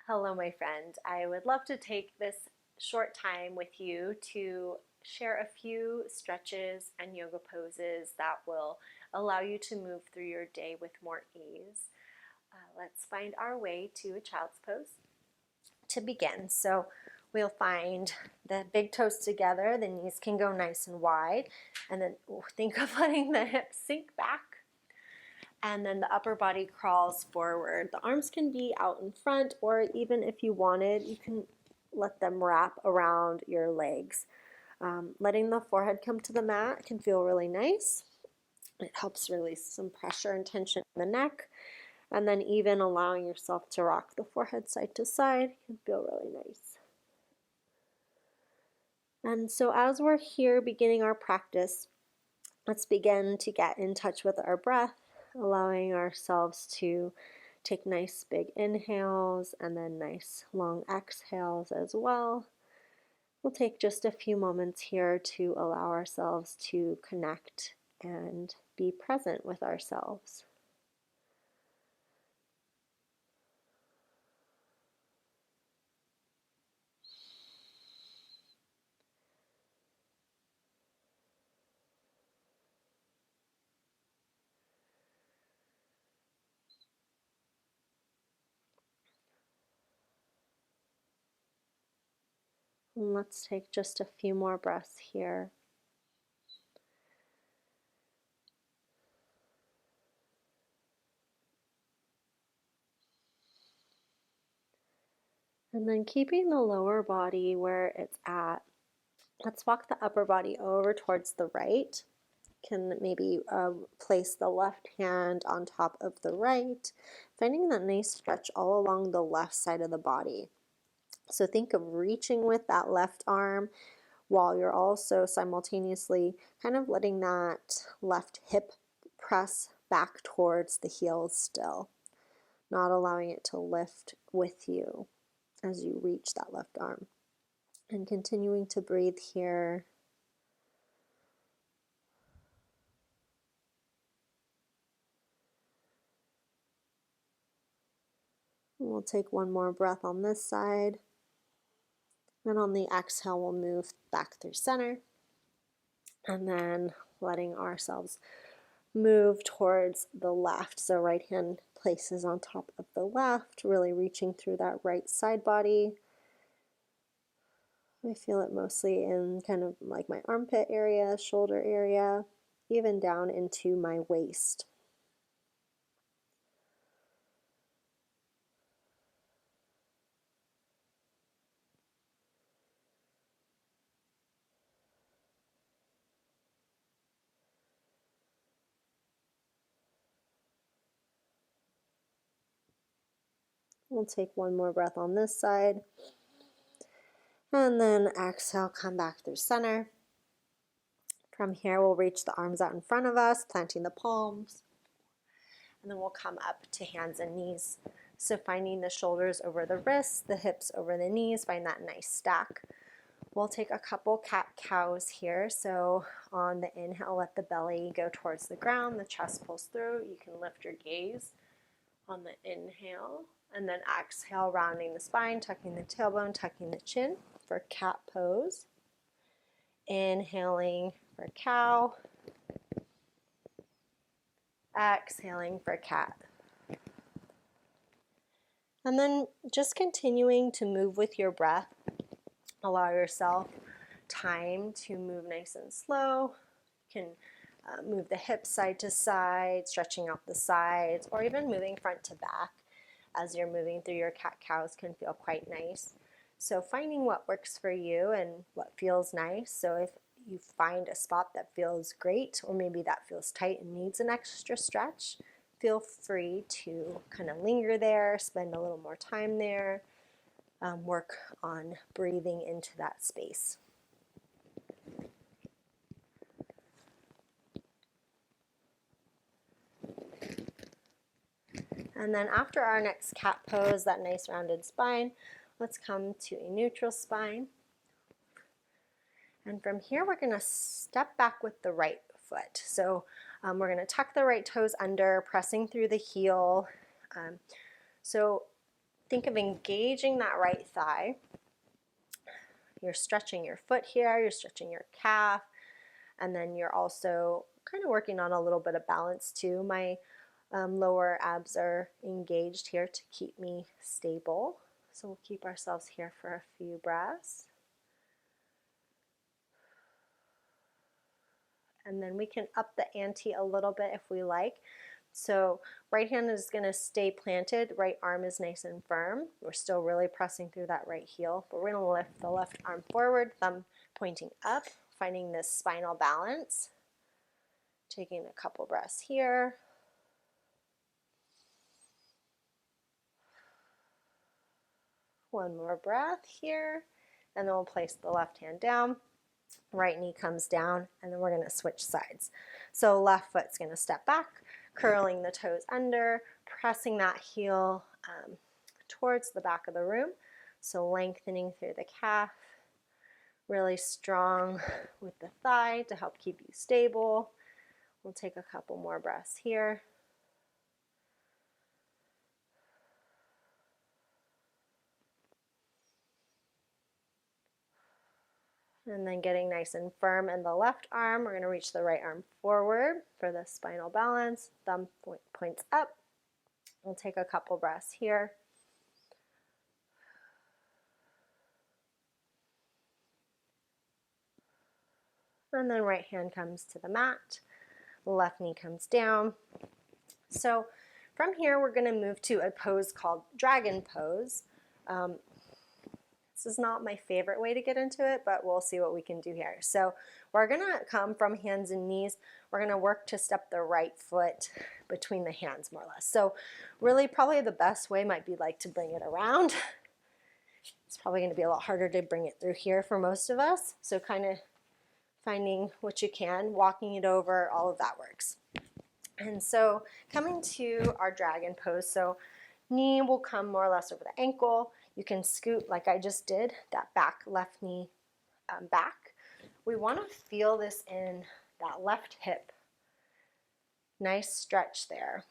Hello, my friend. I would love to take this short time with you to share a few stretches and yoga poses that will allow you to move through your day with more ease. Let's find our way to a child's pose to begin. So we'll find the big toes together, the knees can go nice and wide, and then think of letting the hips sink back, and then the upper body crawls forward. The arms can be out in front, or even if you wanted, you can let them wrap around your legs. Letting the forehead come to the mat can feel really nice. It helps release some pressure and tension in the neck. And then even allowing yourself to rock the forehead side to side can feel really nice. And so as we're here beginning our practice, let's begin to get in touch with our breath, allowing ourselves to take nice big inhales and then nice long exhales as well. We'll take just a few moments here to allow ourselves to connect and be present with ourselves. And let's take just a few more breaths here. And then keeping the lower body where it's at, let's walk the upper body over towards the right. Can maybe place the left hand on top of the right, finding that nice stretch all along the left side of the body. So think of reaching with that left arm while you're also simultaneously kind of letting that left hip press back towards the heels still, not allowing it to lift with you as you reach that left arm. And continuing to breathe here. We'll take one more breath on this side. And on the exhale, we'll move back through center. And then letting ourselves move towards the left. So right hand places on top of the left, really reaching through that right side body. I feel it mostly in kind of like my armpit area, shoulder area, even down into my waist. We'll take one more breath on this side. And then exhale, come back through center. From here, we'll reach the arms out in front of us, planting the palms. And then we'll come up to hands and knees. So finding the shoulders over the wrists, the hips over the knees, find that nice stack. We'll take a couple cat-cows here. So on the inhale, let the belly go towards the ground, the chest pulls through. You can lift your gaze on the inhale. And then exhale, rounding the spine, tucking the tailbone, tucking the chin for cat pose. Inhaling for cow. Exhaling for cat. And then just continuing to move with your breath. Allow yourself time to move nice and slow. You can move the hips side to side, stretching out the sides, or even moving front to back as you're moving through your cat-cows can feel quite nice. So finding what works for you and what feels nice. So if you find a spot that feels great, or maybe that feels tight and needs an extra stretch, feel free to kind of linger there, spend a little more time there, work on breathing into that space. And then after our next cat pose, that nice rounded spine, let's come to a neutral spine. And from here, we're going to step back with the right foot. So we're going to tuck the right toes under, pressing through the heel. So Think of engaging that right thigh. You're stretching your foot here, you're stretching your calf, and then you're also kind of working on a little bit of balance too. My lower abs are engaged here to keep me stable. So we'll keep ourselves here for a few breaths. And then we can up the ante a little bit if we like. So right hand is going to stay planted, right arm is nice and firm. We're still really pressing through that right heel, but we're going to lift the left arm forward, thumb pointing up, finding this spinal balance. Taking a couple breaths here. One more breath here, and then we'll place the left hand down. Right knee comes down, and then we're going to switch sides. So left foot's going to step back, curling the toes under, pressing that heel towards the back of the room. So lengthening through the calf, really strong with the thigh to help keep you stable. We'll take a couple more breaths here. And then getting nice and firm in the left arm, we're going to reach the right arm forward for the spinal balance. Thumb points up. We'll take a couple breaths here. And then right hand comes to the mat. Left knee comes down. So from here, we're going to move to a pose called dragon pose. This is not my favorite way to get into it, but we'll see what we can do here. So we're going to come from hands and knees. We're going to work to step the right foot between the hands, more or less. So really probably the best way might be like to bring it around. It's probably going to be a lot harder to bring it through here for most of us. So kind of finding what you can, walking it over, all of that works. And so coming to our dragon pose, so knee will come more or less over the ankle. You can scoot like I just did, that back left knee back. We want to feel this in that left hip. Nice stretch there.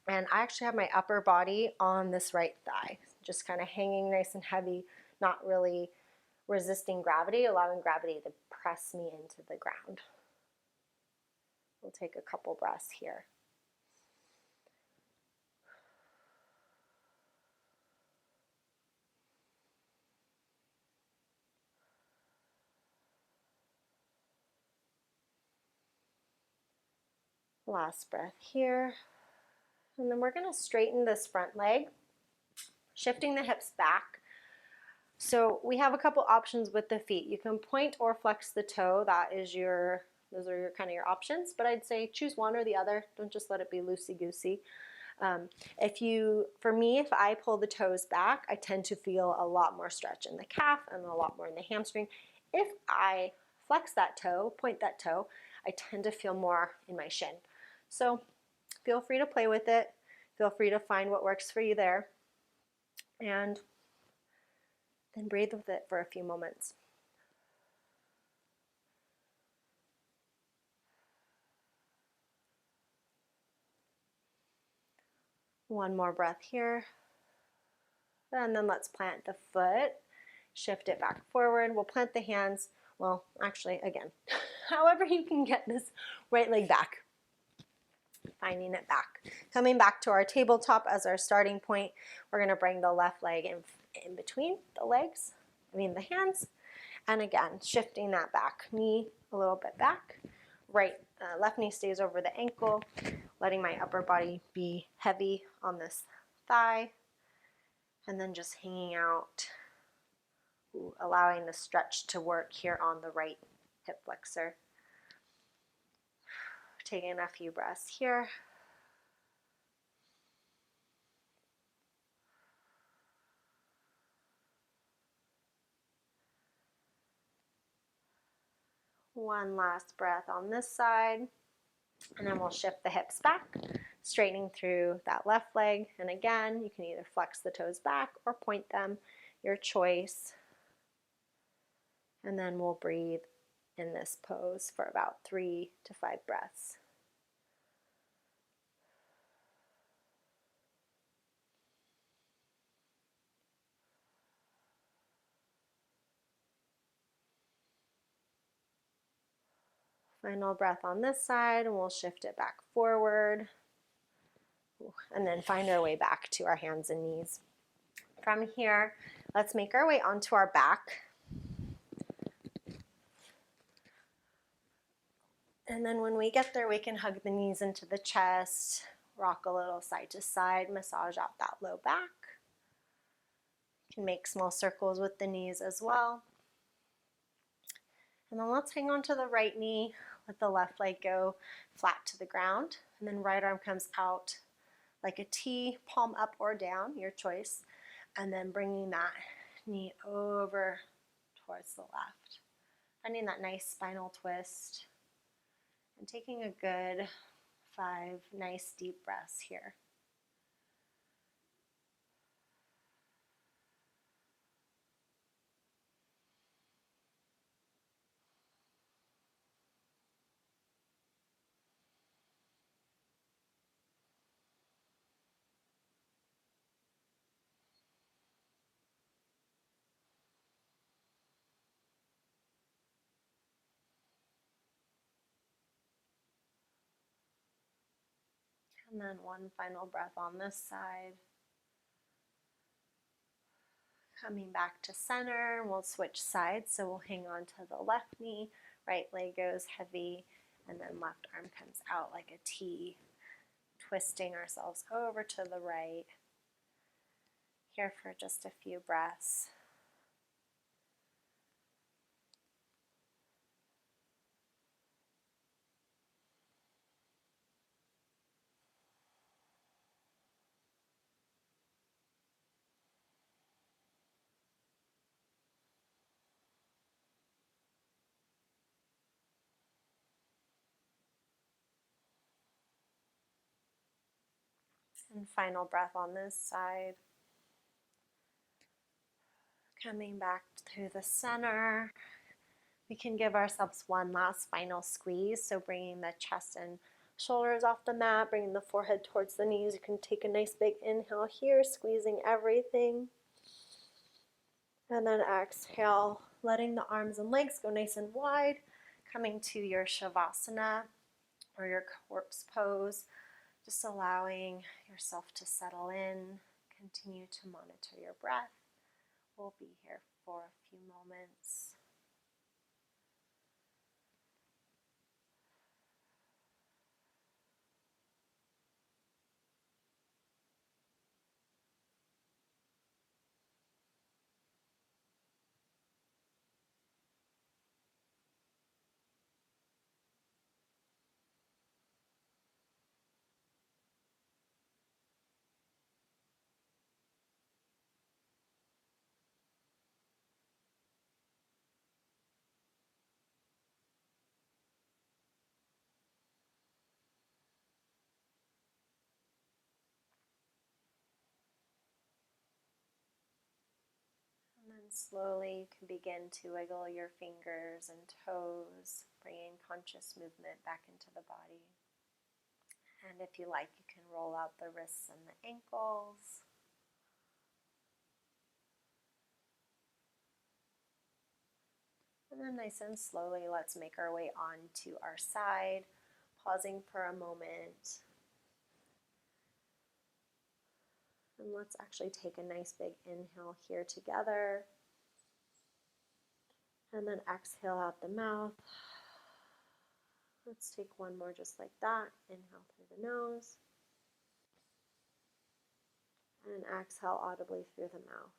And I actually have my upper body on this right thigh, just kind of hanging nice and heavy, not really resisting gravity, allowing gravity to press me into the ground. We'll take a couple breaths here. Last breath here. And then we're going to straighten this front leg, shifting the hips back. So we have a couple options with the feet. You can point or flex the toe. Those are your kind of your options, but I'd say choose one or the other. Don't just let it be loosey-goosey. For me, if I pull the toes back, I tend to feel a lot more stretch in the calf and a lot more in the hamstring. If I flex that toe, point that toe, I tend to feel more in my shin. So feel free to play with it. Feel free to find what works for you there. And then breathe with it for a few moments. One more breath here. And then let's plant the foot. Shift it back forward. We'll plant the hands. Well, actually, again, however you can get this right leg back. Finding it back. Coming back to our tabletop as our starting point, we're going to bring the left leg in between the hands. And again, shifting that back knee a little bit back. Left knee stays over the ankle, letting my upper body be heavy on this thigh. And then just hanging out, allowing the stretch to work here on the right hip flexor. Taking a few breaths here. One last breath on this side, and then we'll shift the hips back, straightening through that left leg. And again, you can either flex the toes back or point them, your choice. And then we'll breathe in this pose for about 3 to 5 breaths. Final breath on this side, and we'll shift it back forward. And then find our way back to our hands and knees. From here, let's make our way onto our back. And then when we get there, we can hug the knees into the chest, rock a little side to side, massage out that low back. You can make small circles with the knees as well. And then let's hang on to the right knee, let the left leg go flat to the ground, and then right arm comes out like a T, palm up or down, your choice, and then bringing that knee over towards the left. Finding that nice spinal twist and taking a good 5 nice deep breaths here. And then one final breath on this side. Coming back to center, we'll switch sides. So we'll hang on to the left knee, right leg goes heavy, and then left arm comes out like a T, twisting ourselves over to the right. Here for just a few breaths. And final breath on this side. Coming back through the center. We can give ourselves one last final squeeze. So bringing the chest and shoulders off the mat, bringing the forehead towards the knees. You can take a nice big inhale here, squeezing everything. And then exhale, letting the arms and legs go nice and wide. Coming to your shavasana or your corpse pose. Just allowing yourself to settle in. Continue to monitor your breath. We'll be here for a few moments. And then slowly you can begin to wiggle your fingers and toes, bringing conscious movement back into the body. And if you like, you can roll out the wrists and the ankles. And then nice and slowly, let's make our way on to our side, pausing for a moment. And let's actually take a nice big inhale here together. And then exhale out the mouth. Let's take one more just like that. Inhale through the nose. And exhale audibly through the mouth.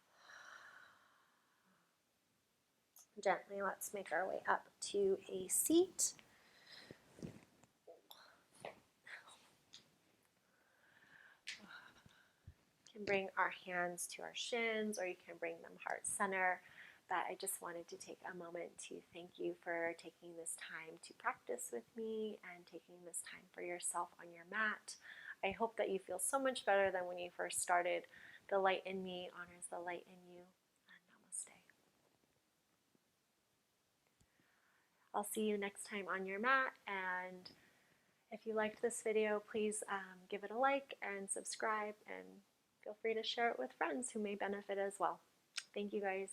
Gently, let's make our way up to a seat. You can bring our hands to our shins, or you can bring them heart center. But I just wanted to take a moment to thank you for taking this time to practice with me and taking this time for yourself on your mat. I hope that you feel so much better than when you first started. The light in me honors the light in you. And namaste. I'll see you next time on your mat, and if you liked this video, please give it a like and subscribe, and feel free to share it with friends who may benefit as well. Thank you guys.